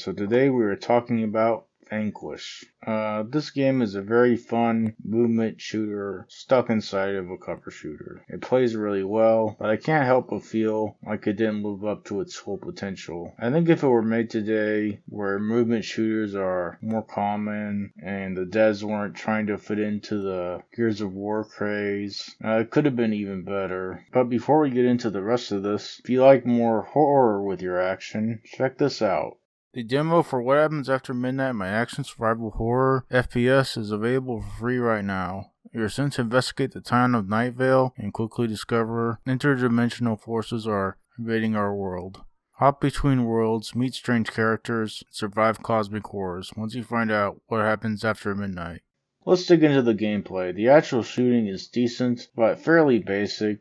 So today we are talking about Vanquish. This game is a very fun movement shooter stuck inside of a cover shooter. It plays really well, but I can't help but feel like it didn't live up to its full potential. I think if it were made today, where movement shooters are more common and the devs weren't trying to fit into the Gears of War craze, it could have been even better. But before we get into the rest of this, if you like more horror with your action, check this out. The demo for What Happens After Midnight, my action survival horror FPS, is available for free right now. You're sent to investigate the town of Night Vale and quickly discover interdimensional forces are invading our world. Hop between worlds, meet strange characters, and survive cosmic horrors once you find out what happens after midnight. Let's dig into the gameplay. The actual shooting is decent, but fairly basic.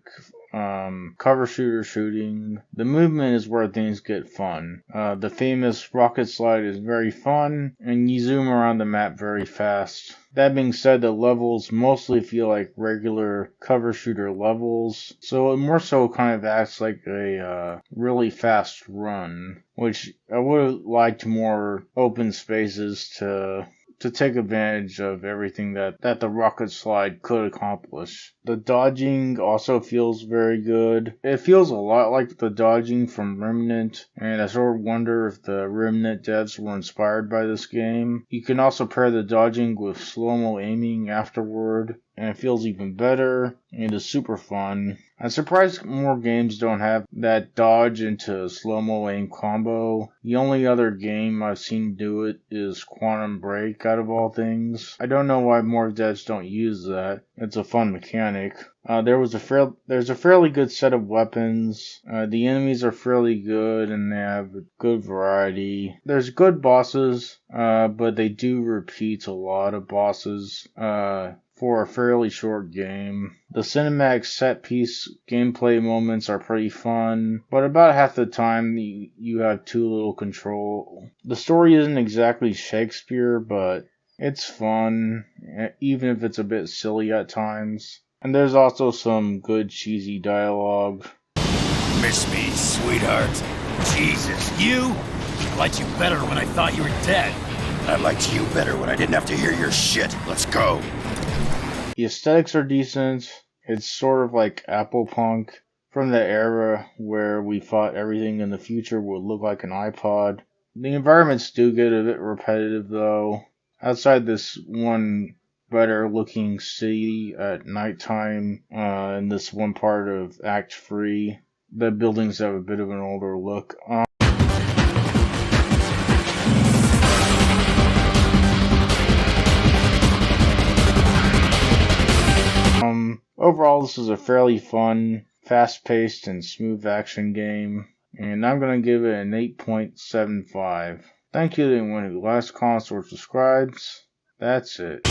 Cover shooter shooting. The movement is where things get fun. The famous rocket slide is very fun, and you zoom around the map very fast. That being said, the levels mostly feel like regular cover shooter levels, so it more so kind of acts like a really fast run, which I would have liked more open spaces to take advantage of everything that the rocket slide could accomplish. The dodging also feels very good. It feels a lot like the dodging from Remnant, and I sort of wonder if the Remnant devs were inspired by this game. You can also pair the dodging with slow-mo aiming afterward, and it feels even better, and is super fun. I'm surprised more games don't have that dodge into slow-mo aim combo. The only other game I've seen do it is Quantum Break, out of all things. I don't know why more devs don't use that. It's a fun mechanic. There's a fairly good set of weapons. The enemies are fairly good, and they have a good variety. There's good bosses, but they do repeat a lot of bosses for a fairly short game. The cinematic set-piece gameplay moments are pretty fun, but about half the time you have too little control. The story isn't exactly Shakespeare, but it's fun, even if it's a bit silly at times. And there's also some good cheesy dialogue. Miss me, sweetheart. Jesus, you? I liked you better when I thought you were dead. I liked you better when I didn't have to hear your shit. Let's go. The aesthetics are decent. It's sort of like Apple Punk from the era where we thought everything in the future would look like an iPod. The environments do get a bit repetitive though. Outside this one better looking city at nighttime in this one part of Act 3, the buildings have a bit of an older look. Overall, this is a fairly fun, fast-paced, and smooth action game, and I'm going to give it an 8.75. Thank you to anyone who likes, comments, or subscribes. That's it.